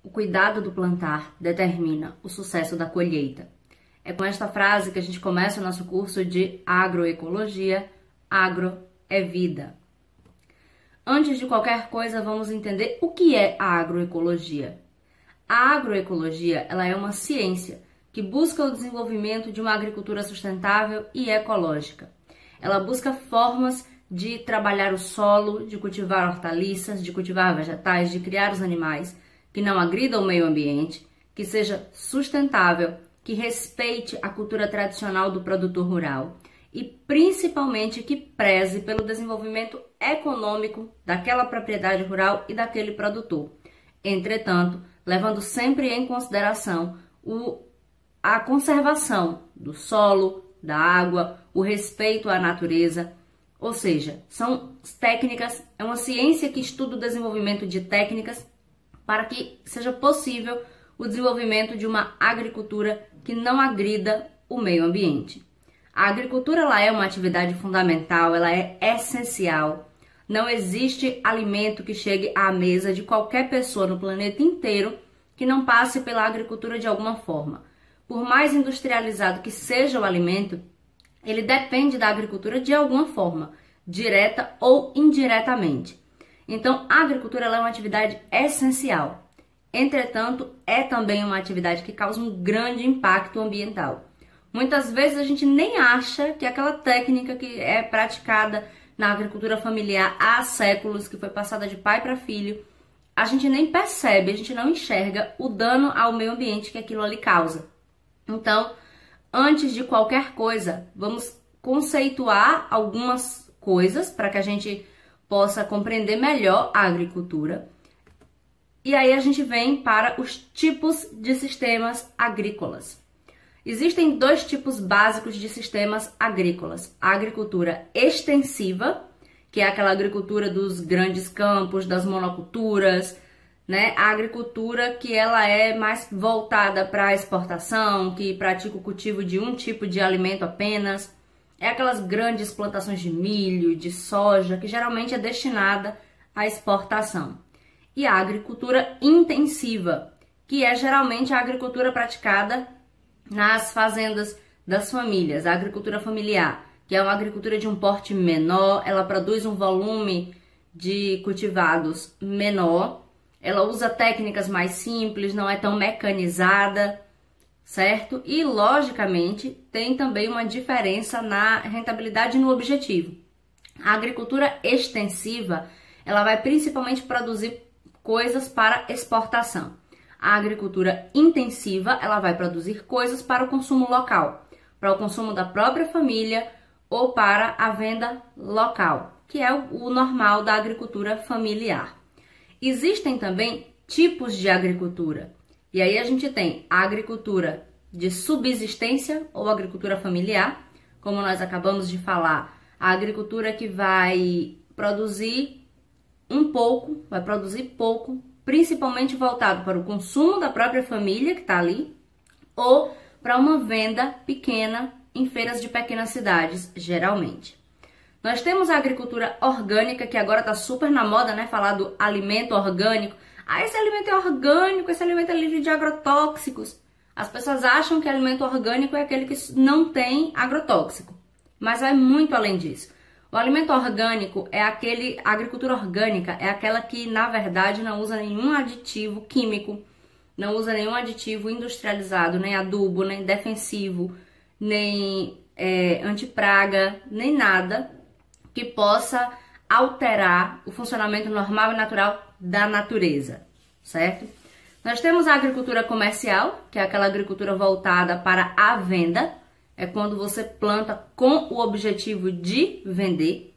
o cuidado do plantar determina o sucesso da colheita. É com esta frase que a gente começa o nosso curso de agroecologia. Agro é vida. Antes de qualquer coisa, vamos entender o que é a agroecologia. A agroecologia, ela é uma ciência que busca o desenvolvimento de uma agricultura sustentável e ecológica. Ela busca formas de trabalhar o solo, de cultivar hortaliças, de cultivar vegetais, de criar os animais, que não agridam o meio ambiente, que seja sustentável, que respeite a cultura tradicional do produtor rural e principalmente que preze pelo desenvolvimento econômico daquela propriedade rural e daquele produtor. Entretanto, levando sempre em consideração a conservação do solo, da água, o respeito à natureza, ou seja, são técnicas, é uma ciência que estuda o desenvolvimento de técnicas para que seja possível o desenvolvimento de uma agricultura que não agrida o meio ambiente. A agricultura ela é uma atividade fundamental, ela é essencial. Não existe alimento que chegue à mesa de qualquer pessoa no planeta inteiro que não passe pela agricultura de alguma forma. Por mais industrializado que seja o alimento, ele depende da agricultura de alguma forma, direta ou indiretamente. Então, a agricultura ela é uma atividade essencial. Entretanto, é também uma atividade que causa um grande impacto ambiental. Muitas vezes a gente nem acha que aquela técnica que é praticada na agricultura familiar há séculos, que foi passada de pai para filho, a gente nem percebe, a gente não enxerga o dano ao meio ambiente que aquilo ali causa. Então, antes de qualquer coisa, vamos conceituar algumas coisas para que a gente possa compreender melhor a agricultura. E aí a gente vem para os tipos de sistemas agrícolas. Existem dois tipos básicos de sistemas agrícolas. A agricultura extensiva, que é aquela agricultura dos grandes campos, das monoculturas, né? A agricultura que ela é mais voltada para a exportação, que pratica o cultivo de um tipo de alimento apenas. É aquelas grandes plantações de milho, de soja, que geralmente é destinada à exportação. E a agricultura intensiva, que é geralmente a agricultura praticada nas fazendas das famílias, a agricultura familiar, que é uma agricultura de um porte menor, ela produz um volume de cultivados menor, ela usa técnicas mais simples, não é tão mecanizada, certo? E, logicamente, tem também uma diferença na rentabilidade e no objetivo. A agricultura extensiva, ela vai principalmente produzir coisas para exportação. A agricultura intensiva, ela vai produzir coisas para o consumo local, para o consumo da própria família ou para a venda local, que é o normal da agricultura familiar. Existem também tipos de agricultura. E aí a gente tem a agricultura de subsistência ou agricultura familiar, como nós acabamos de falar, a agricultura que vai produzir vai produzir pouco, principalmente voltado para o consumo da própria família que está ali, ou para uma venda pequena em feiras de pequenas cidades, geralmente. Nós temos a agricultura orgânica, que agora está super na moda, né? Falar do alimento orgânico. Ah, esse alimento é orgânico, esse alimento é livre de agrotóxicos. As pessoas acham que alimento orgânico é aquele que não tem agrotóxico, mas vai muito além disso. O alimento orgânico é a agricultura orgânica é aquela que, na verdade, não usa nenhum aditivo químico, não usa nenhum aditivo industrializado, nem adubo, nem defensivo, nem antipraga, nem nada que possa alterar o funcionamento normal e natural da natureza, certo? Nós temos a agricultura comercial, que é aquela agricultura voltada para a venda, é quando você planta com o objetivo de vender.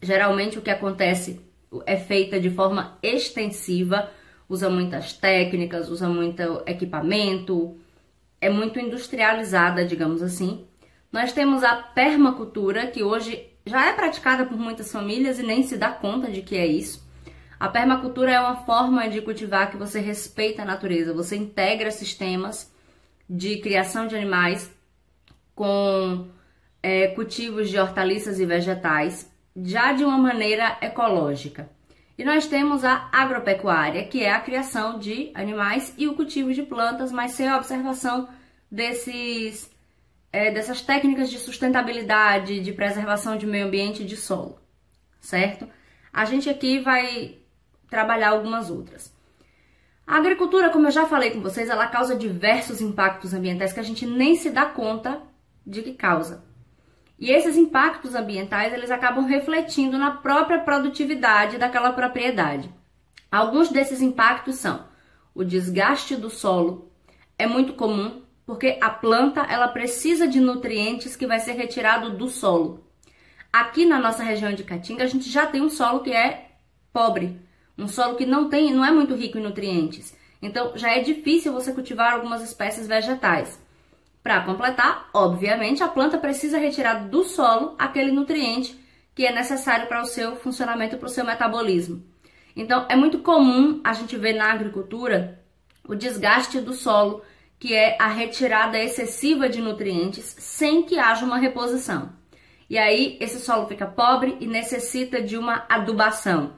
Geralmente o que acontece é feita de forma extensiva, usa muitas técnicas, usa muito equipamento, é muito industrializada, digamos assim. Nós temos a permacultura, que hoje já é praticada por muitas famílias e nem se dá conta de que é isso. A permacultura é uma forma de cultivar que você respeita a natureza, você integra sistemas de criação de animais com cultivos de hortaliças e vegetais, já de uma maneira ecológica. E nós temos a agropecuária, que é a criação de animais e o cultivo de plantas, mas sem a observação dessas técnicas de sustentabilidade, de preservação de meio ambiente e de solo, certo? A gente aqui vai trabalhar algumas outras. A agricultura, como eu já falei com vocês, ela causa diversos impactos ambientais que a gente nem se dá conta de que causa. E esses impactos ambientais, eles acabam refletindo na própria produtividade daquela propriedade. Alguns desses impactos são o desgaste do solo, é muito comum, porque a planta ela precisa de nutrientes que vai ser retirado do solo. Aqui na nossa região de Caatinga, a gente já tem um solo que é pobre, um solo que não é muito rico em nutrientes. Então, já é difícil você cultivar algumas espécies vegetais. Para completar, obviamente, a planta precisa retirar do solo aquele nutriente que é necessário para o seu funcionamento, para o seu metabolismo. Então, é muito comum a gente ver na agricultura o desgaste do solo, que é a retirada excessiva de nutrientes sem que haja uma reposição. E aí, esse solo fica pobre e necessita de uma adubação.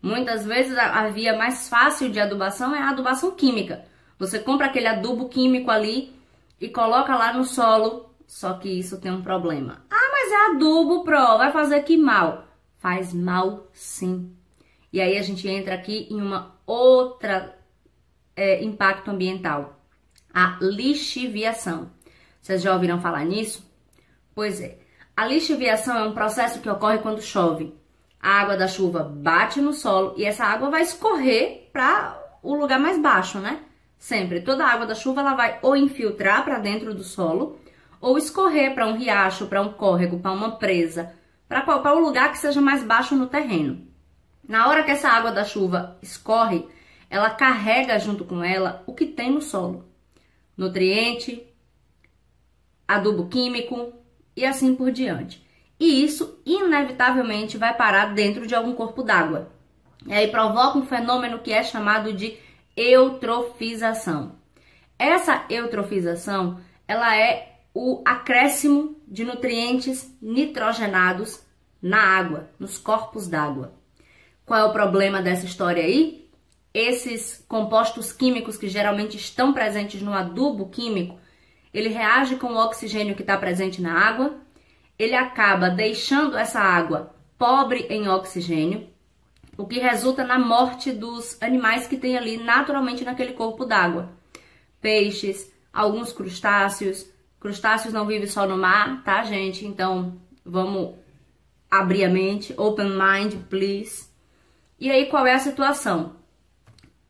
Muitas vezes, a via mais fácil de adubação é a adubação química. Você compra aquele adubo químico ali e coloca lá no solo, só que isso tem um problema. Ah, mas é adubo, vai fazer que mal? Faz mal, sim. E aí a gente entra aqui em uma outra impacto ambiental, a lixiviação. Vocês já ouviram falar nisso? Pois é. A lixiviação é um processo que ocorre quando chove. A água da chuva bate no solo e essa água vai escorrer para o lugar mais baixo, né? Sempre. Toda a água da chuva ela vai ou infiltrar para dentro do solo ou escorrer para um riacho, para um córrego, para uma presa, para um lugar que seja mais baixo no terreno. Na hora que essa água da chuva escorre, ela carrega junto com ela o que tem no solo. Nutriente, adubo químico e assim por diante. E isso, inevitavelmente, vai parar dentro de algum corpo d'água. E aí provoca um fenômeno que é chamado de eutrofização. Essa eutrofização, ela é o acréscimo de nutrientes nitrogenados na água, nos corpos d'água. Qual é o problema dessa história aí? Esses compostos químicos que geralmente estão presentes no adubo químico, ele reage com o oxigênio que está presente na água, ele acaba deixando essa água pobre em oxigênio, o que resulta na morte dos animais que tem ali naturalmente naquele corpo d'água. Peixes, alguns crustáceos. Crustáceos não vivem só no mar, tá, gente? Então, vamos abrir a mente. Open mind, please. E aí, qual é a situação?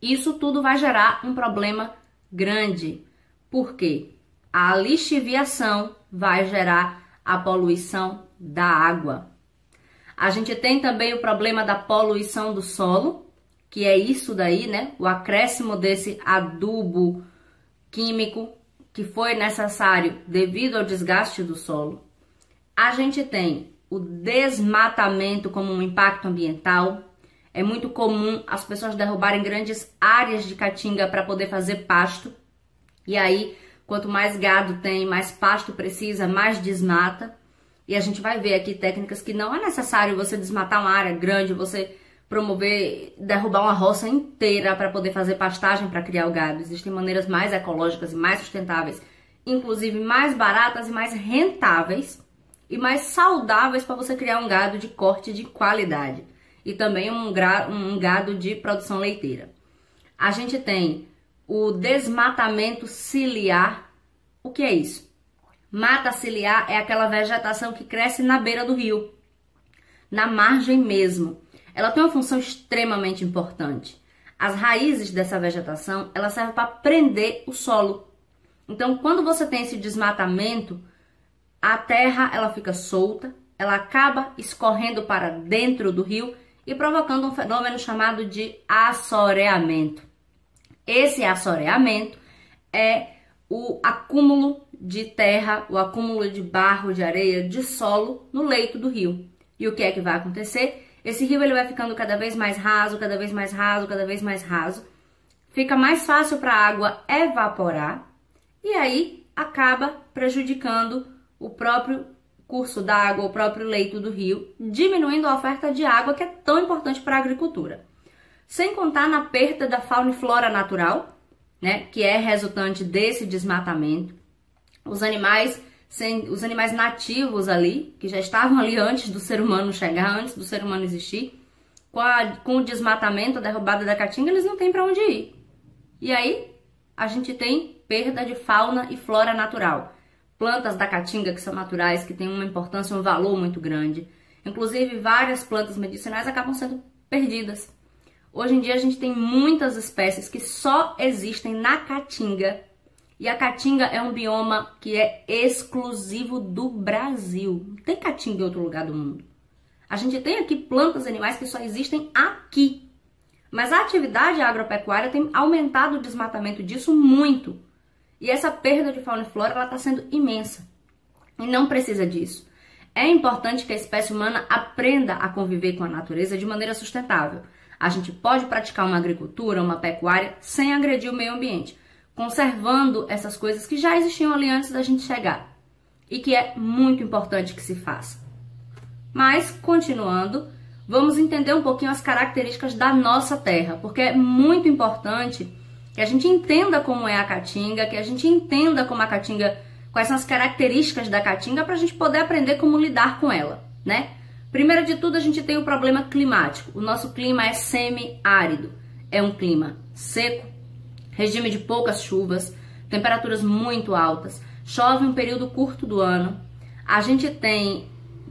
Isso tudo vai gerar um problema grande. Por quê? A lixiviação vai gerar a poluição da água. A gente tem também o problema da poluição do solo, que é isso daí, né? O acréscimo desse adubo químico que foi necessário devido ao desgaste do solo. A gente tem o desmatamento como um impacto ambiental. É muito comum as pessoas derrubarem grandes áreas de caatinga para poder fazer pasto. E aí, quanto mais gado tem, mais pasto precisa, mais desmata. E a gente vai ver aqui técnicas que não é necessário você desmatar uma área grande, você promover, derrubar uma roça inteira para poder fazer pastagem para criar o gado. Existem maneiras mais ecológicas e mais sustentáveis, inclusive mais baratas e mais rentáveis e mais saudáveis para você criar um gado de corte de qualidade. E também um gado de produção leiteira. A gente tem o desmatamento ciliar. O que é isso? Mata ciliar é aquela vegetação que cresce na beira do rio, na margem mesmo. Ela tem uma função extremamente importante. As raízes dessa vegetação, ela serve para prender o solo. Então, quando você tem esse desmatamento, a terra ela fica solta, ela acaba escorrendo para dentro do rio e provocando um fenômeno chamado de assoreamento. Esse assoreamento é o acúmulo de terra, o acúmulo de barro, de areia, de solo no leito do rio. E o que é que vai acontecer? Esse rio ele vai ficando cada vez mais raso, cada vez mais raso, cada vez mais raso. Fica mais fácil para a água evaporar e aí acaba prejudicando o próprio curso d'água, o próprio leito do rio, diminuindo a oferta de água que é tão importante para a agricultura. sem contar na perda da fauna e flora natural, né, que é resultante desse desmatamento. Os animais nativos ali, que já estavam ali antes do ser humano chegar, antes do ser humano existir, com o desmatamento, a derrubada da caatinga, eles não têm para onde ir. E aí, a gente tem perda de fauna e flora natural. Plantas da caatinga que são naturais, que têm uma importância, um valor muito grande. Inclusive, várias plantas medicinais acabam sendo perdidas. Hoje em dia, a gente tem muitas espécies que só existem na caatinga. E a caatinga é um bioma que é exclusivo do Brasil. Não tem caatinga em outro lugar do mundo. A gente tem aqui plantas e animais que só existem aqui. Mas a atividade agropecuária tem aumentado o desmatamento disso muito. E essa perda de fauna e flora está sendo imensa. E não precisa disso. É importante que a espécie humana aprenda a conviver com a natureza de maneira sustentável. A gente pode praticar uma agricultura, uma pecuária, sem agredir o meio ambiente, conservando essas coisas que já existiam ali antes da gente chegar. E que é muito importante que se faça. Mas, continuando, vamos entender um pouquinho as características da nossa terra, porque é muito importante que a gente entenda como é a caatinga, que a gente entenda como a caatinga, quais são as características da caatinga para a gente poder aprender como lidar com ela, né? Primeiro de tudo, a gente tem o problema climático. O nosso clima é semi-árido. É um clima seco, regime de poucas chuvas, temperaturas muito altas, chove um período curto do ano. A gente tem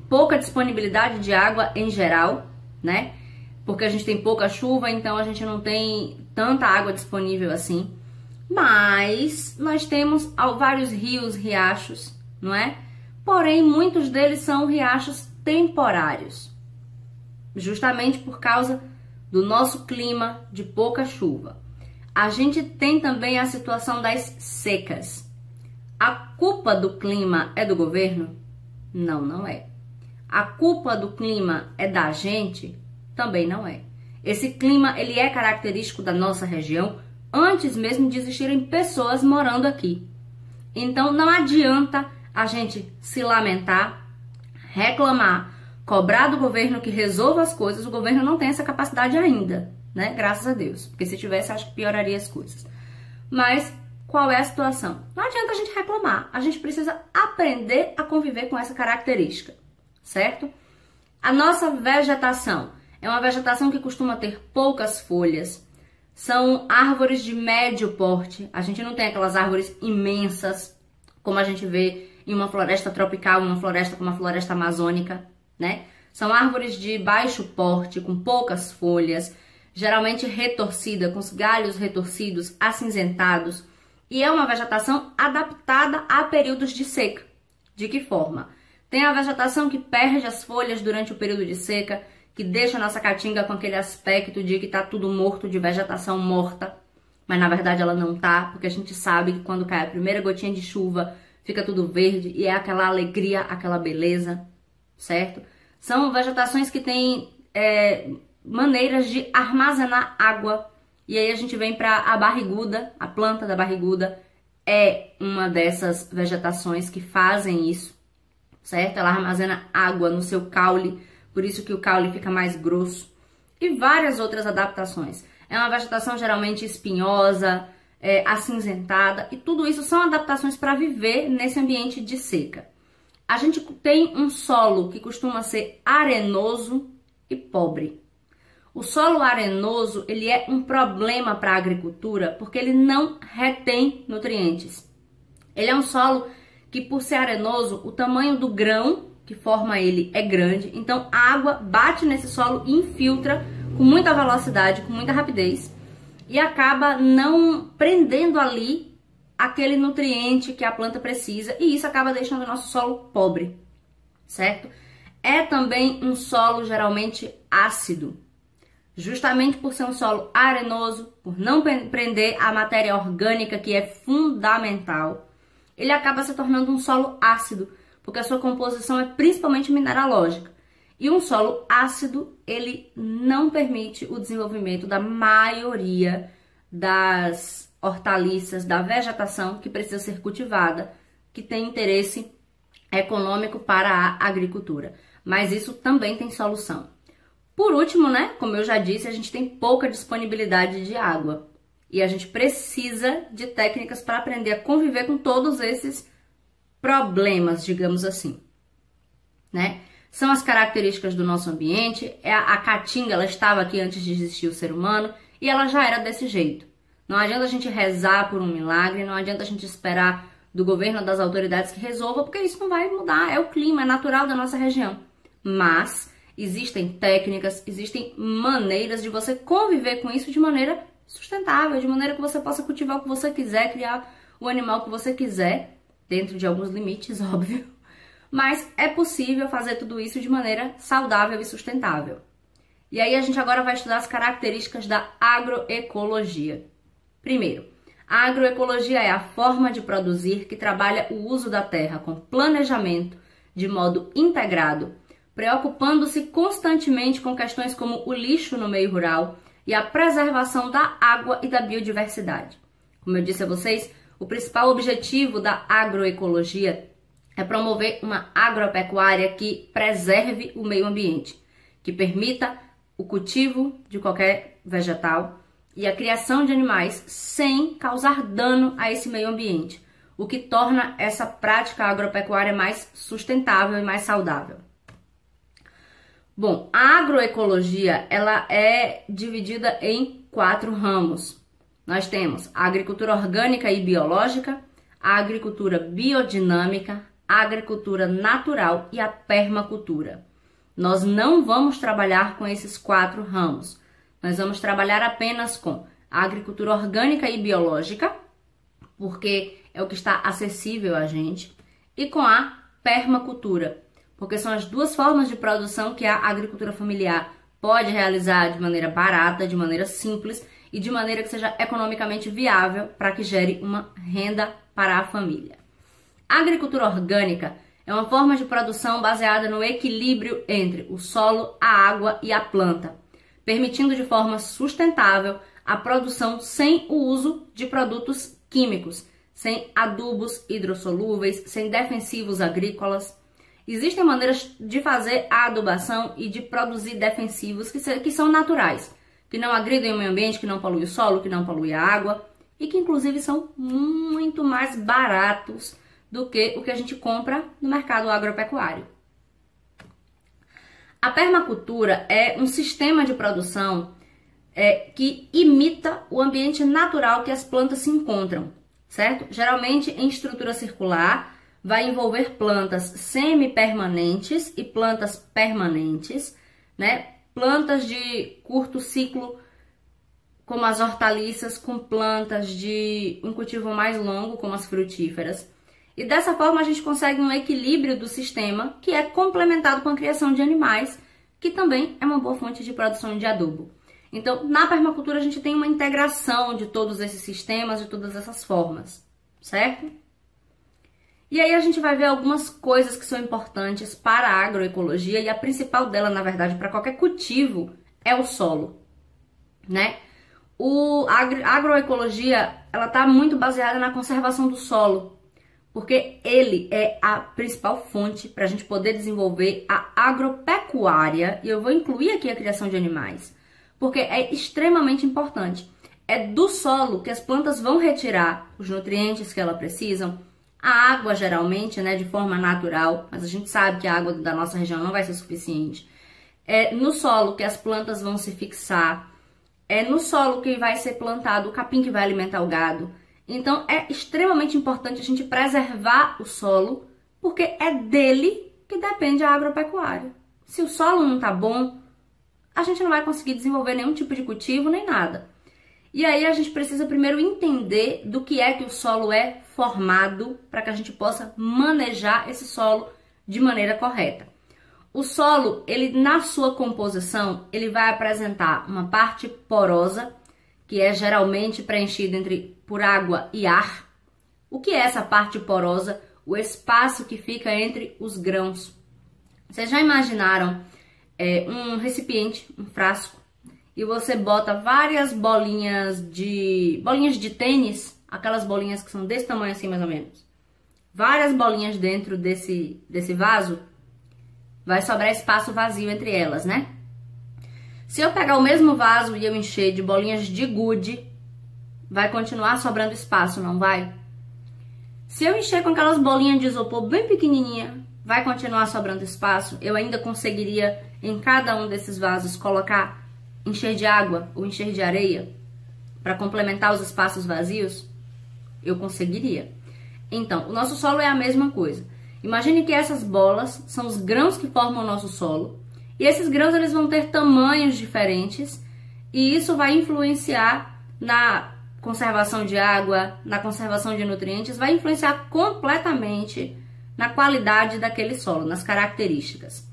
pouca disponibilidade de água em geral, né? Porque a gente tem pouca chuva, então a gente não tem tanta água disponível assim. Mas nós temos vários rios, riachos, não é? Porém, muitos deles são riachos temporários, justamente por causa do nosso clima de pouca chuva. A gente tem também a situação das secas. A culpa do clima é do governo? Não, não é. A culpa do clima é da gente? Também não é. Esse clima, ele é característico da nossa região antes mesmo de existirem pessoas morando aqui. Então, não adianta a gente se lamentar, reclamar, cobrar do governo que resolva as coisas. O governo não tem essa capacidade ainda, né? Graças a Deus. Porque se tivesse, acho que pioraria as coisas. Mas qual é a situação? Não adianta a gente reclamar. A gente precisa aprender a conviver com essa característica, certo? A nossa vegetação é uma vegetação que costuma ter poucas folhas. São árvores de médio porte. A gente não tem aquelas árvores imensas, como a gente vê em uma floresta tropical, uma floresta como a floresta amazônica, né? São árvores de baixo porte, com poucas folhas, geralmente retorcida, com os galhos retorcidos, acinzentados. E é uma vegetação adaptada a períodos de seca. De que forma? Tem a vegetação que perde as folhas durante o período de seca, que deixa a nossa caatinga com aquele aspecto de que está tudo morto, de vegetação morta. Mas na verdade ela não tá, porque a gente sabe que quando cai a primeira gotinha de chuva, fica tudo verde e é aquela alegria, aquela beleza, certo? São vegetações que têm maneiras de armazenar água. E aí a gente vem para a barriguda, a planta da barriguda é uma dessas vegetações que fazem isso, certo? Ela armazena água no seu caule, por isso que o caule fica mais grosso. E várias outras adaptações. É uma vegetação geralmente espinhosa, acinzentada, e tudo isso são adaptações para viver nesse ambiente de seca. A gente tem um solo que costuma ser arenoso e pobre. O solo arenoso, ele é um problema para a agricultura porque ele não retém nutrientes. Ele é um solo que, por ser arenoso, o tamanho do grão que forma ele é grande, então a água bate nesse solo e infiltra com muita velocidade, com muita rapidez, e acaba não prendendo ali aquele nutriente que a planta precisa, e isso acaba deixando o nosso solo pobre, certo? É também um solo geralmente ácido, justamente por ser um solo arenoso, por não prender a matéria orgânica que é fundamental, ele acaba se tornando um solo ácido, porque a sua composição é principalmente mineralógica. E um solo ácido, ele não permite o desenvolvimento da maioria das hortaliças, da vegetação que precisa ser cultivada, que tem interesse econômico para a agricultura. Mas isso também tem solução. Por último, né, como eu já disse, a gente tem pouca disponibilidade de água. E a gente precisa de técnicas para aprender a conviver com todos esses problemas, digamos assim, né? São as características do nosso ambiente. A caatinga, ela estava aqui antes de existir o ser humano e ela já era desse jeito. Não adianta a gente rezar por um milagre, não adianta a gente esperar do governo, das autoridades que resolva, porque isso não vai mudar, é o clima, é natural da nossa região. Mas existem técnicas, existem maneiras de você conviver com isso de maneira sustentável, de maneira que você possa cultivar o que você quiser, criar o animal que você quiser, dentro de alguns limites, óbvio. Mas é possível fazer tudo isso de maneira saudável e sustentável. E aí a gente agora vai estudar as características da agroecologia. Primeiro, a agroecologia é a forma de produzir que trabalha o uso da terra com planejamento, de modo integrado, preocupando-se constantemente com questões como o lixo no meio rural e a preservação da água e da biodiversidade. Como eu disse a vocês, o principal objetivo da agroecologia é promover uma agropecuária que preserve o meio ambiente, que permita o cultivo de qualquer vegetal e a criação de animais sem causar dano a esse meio ambiente, o que torna essa prática agropecuária mais sustentável e mais saudável. Bom, a agroecologia ela é dividida em 4 ramos. Nós temos a agricultura orgânica e biológica, a agricultura biodinâmica, a agricultura natural e a permacultura. Nós não vamos trabalhar com esses 4 ramos. Nós vamos trabalhar apenas com a agricultura orgânica e biológica, porque é o que está acessível a gente, e com a permacultura, porque são as 2 formas de produção que a agricultura familiar pode realizar de maneira barata, de maneira simples e de maneira que seja economicamente viável para que gere uma renda para a família. A agricultura orgânica é uma forma de produção baseada no equilíbrio entre o solo, a água e a planta, permitindo de forma sustentável a produção sem o uso de produtos químicos, sem adubos hidrossolúveis, sem defensivos agrícolas. Existem maneiras de fazer a adubação e de produzir defensivos que são naturais, que não agridem o meio ambiente, que não poluem o solo, que não poluem a água e que inclusive são muito mais baratos do que o que a gente compra no mercado agropecuário. A permacultura é um sistema de produção que imita o ambiente natural que as plantas se encontram, certo? Geralmente em estrutura circular, vai envolver plantas semi-permanentes e plantas permanentes, né? Plantas de curto ciclo, como as hortaliças, com plantas de um cultivo mais longo, como as frutíferas. E dessa forma a gente consegue um equilíbrio do sistema que é complementado com a criação de animais, que também é uma boa fonte de produção de adubo. Então, na permacultura a gente tem uma integração de todos esses sistemas, de todas essas formas, certo? E aí a gente vai ver algumas coisas que são importantes para a agroecologia e a principal dela, na verdade, para qualquer cultivo é o solo, né? A agroecologia, ela está muito baseada na conservação do solo, porque ele é a principal fonte para a gente poder desenvolver a agropecuária, e eu vou incluir aqui a criação de animais, porque é extremamente importante. É do solo que as plantas vão retirar os nutrientes que elas precisam, a água geralmente, né, de forma natural, mas a gente sabe que a água da nossa região não vai ser suficiente. É no solo que as plantas vão se fixar, é no solo que vai ser plantado o capim que vai alimentar o gado. Então é extremamente importante a gente preservar o solo, porque é dele que depende a agropecuária. Se o solo não tá bom, a gente não vai conseguir desenvolver nenhum tipo de cultivo, nem nada. E aí a gente precisa primeiro entender do que é que o solo é formado para que a gente possa manejar esse solo de maneira correta. O solo, ele na sua composição, ele vai apresentar uma parte porosa, que é geralmente preenchida por água e ar. O que é essa parte porosa? O espaço que fica entre os grãos. Vocês já imaginaram um recipiente, um frasco, e você bota várias bolinhas de tênis, aquelas bolinhas que são desse tamanho assim mais ou menos. Várias bolinhas dentro desse vaso, vai sobrar espaço vazio entre elas, né? Se eu pegar o mesmo vaso e eu encher de bolinhas de gude, vai continuar sobrando espaço, não vai? Se eu encher com aquelas bolinhas de isopor bem pequenininha, vai continuar sobrando espaço? Eu ainda conseguiria em cada um desses vasos encher de água ou encher de areia para complementar os espaços vazios? Eu conseguiria. Então, o nosso solo é a mesma coisa. Imagine que essas bolas são os grãos que formam o nosso solo. E esses grãos eles vão ter tamanhos diferentes e isso vai influenciar na conservação de água, na conservação de nutrientes, vai influenciar completamente na qualidade daquele solo, nas características.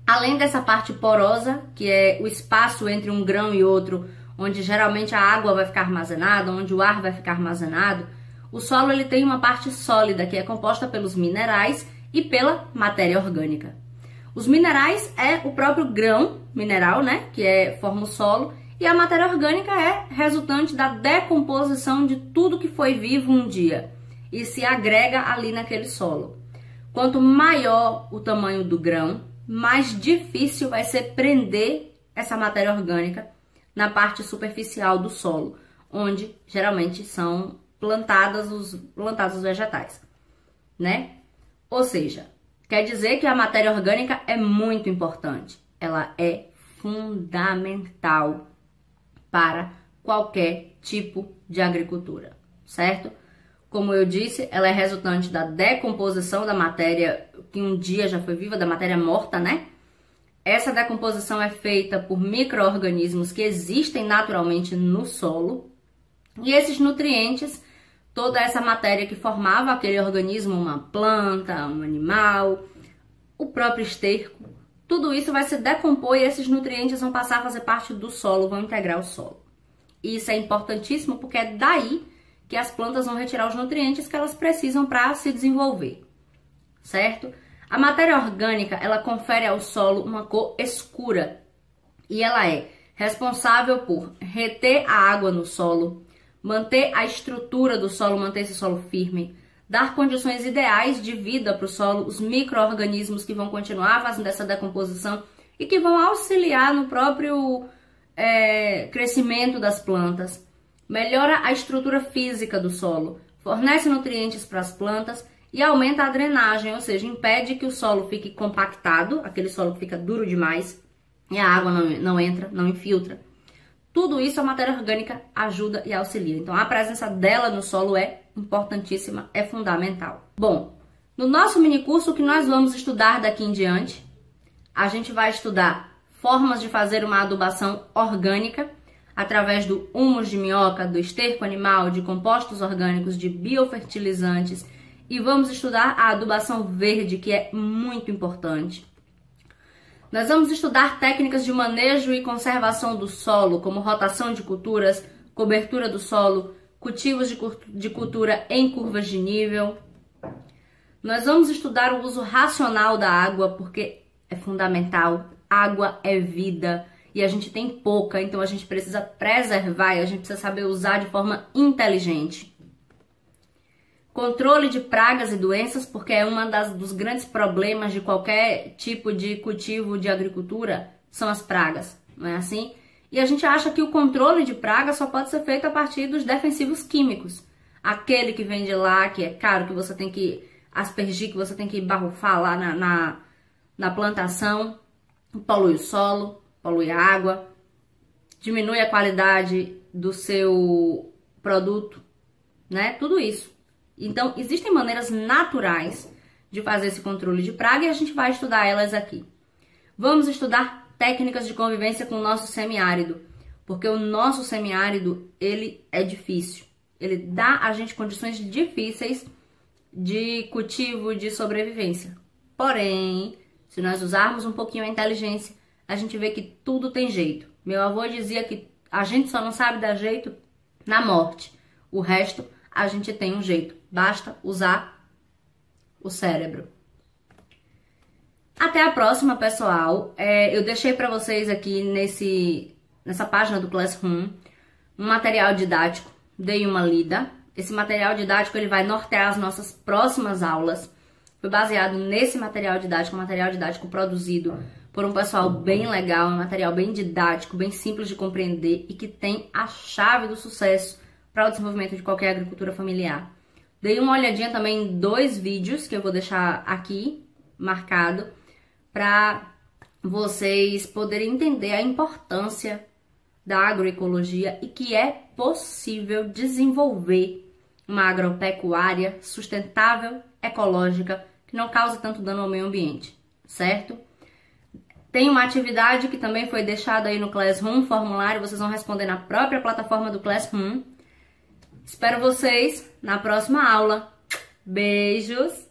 Além dessa parte porosa, que é o espaço entre um grão e outro, onde geralmente a água vai ficar armazenada, onde o ar vai ficar armazenado, o solo ele tem uma parte sólida, que é composta pelos minerais e pela matéria orgânica. Os minerais é o próprio grão mineral, né, que forma o solo, e a matéria orgânica é resultante da decomposição de tudo que foi vivo um dia e se agrega ali naquele solo. Quanto maior o tamanho do grão, mais difícil vai ser prender essa matéria orgânica na parte superficial do solo, onde geralmente são plantados os vegetais, né? Ou seja, quer dizer que a matéria orgânica é muito importante. Ela é fundamental para qualquer tipo de agricultura, certo? Como eu disse, ela é resultante da decomposição da matéria que um dia já foi viva, da matéria morta, né? Essa decomposição é feita por micro-organismos que existem naturalmente no solo. E esses nutrientes, toda essa matéria que formava aquele organismo, uma planta, um animal, o próprio esterco, tudo isso vai se decompor e esses nutrientes vão passar a fazer parte do solo, vão integrar o solo. E isso é importantíssimo porque é daí que as plantas vão retirar os nutrientes que elas precisam para se desenvolver, certo? A matéria orgânica, ela confere ao solo uma cor escura e ela é responsável por reter a água no solo, manter a estrutura do solo, manter esse solo firme, dar condições ideais de vida para o solo, os micro-organismos que vão continuar fazendo essa decomposição e que vão auxiliar no próprio crescimento das plantas, melhora a estrutura física do solo, fornece nutrientes para as plantas e aumenta a drenagem, ou seja, impede que o solo fique compactado, aquele solo que fica duro demais e a água não entra, não infiltra. Tudo isso a matéria orgânica ajuda e auxilia. Então, a presença dela no solo é importantíssima, é fundamental. Bom, no nosso minicurso, o que nós vamos estudar daqui em diante, a gente vai estudar formas de fazer uma adubação orgânica através do humus de minhoca, do esterco animal, de compostos orgânicos, de biofertilizantes e vamos estudar a adubação verde, que é muito importante. Nós vamos estudar técnicas de manejo e conservação do solo, como rotação de culturas, cobertura do solo, cultivos de cultura em curvas de nível. Nós vamos estudar o uso racional da água, porque é fundamental. Água é vida e a gente tem pouca, então a gente precisa preservar e a gente precisa saber usar de forma inteligente. Controle de pragas e doenças, porque é dos grandes problemas de qualquer tipo de cultivo de agricultura, são as pragas, não é assim? E a gente acha que o controle de pragas só pode ser feito a partir dos defensivos químicos. Aquele que vem de lá, que é caro, que você tem que aspergir, que você tem que barrufar lá na plantação, polui o solo, polui a água, diminui a qualidade do seu produto, né? Tudo isso. Então, existem maneiras naturais de fazer esse controle de praga e a gente vai estudar elas aqui. Vamos estudar técnicas de convivência com o nosso semiárido, porque o nosso semiárido, ele é difícil. Ele dá a gente condições difíceis de cultivo, de sobrevivência. Porém, se nós usarmos um pouquinho a inteligência, a gente vê que tudo tem jeito. Meu avô dizia que a gente só não sabe dar jeito na morte. O resto, a gente tem um jeito. Basta usar o cérebro. Até a próxima, pessoal. Eu deixei para vocês aqui nessa página do Classroom um material didático. Dei uma lida. Esse material didático ele vai nortear as nossas próximas aulas. Foi baseado nesse material didático produzido por um pessoal bem legal, um material bem didático, bem simples de compreender e que tem a chave do sucesso para o desenvolvimento de qualquer agricultura familiar. Dei uma olhadinha também em 2 vídeos que eu vou deixar aqui marcado para vocês poderem entender a importância da agroecologia e que é possível desenvolver uma agropecuária sustentável, ecológica, que não cause tanto dano ao meio ambiente, certo? Tem uma atividade que também foi deixada aí no Classroom, formulário, vocês vão responder na própria plataforma do Classroom. Espero vocês na próxima aula. Beijos!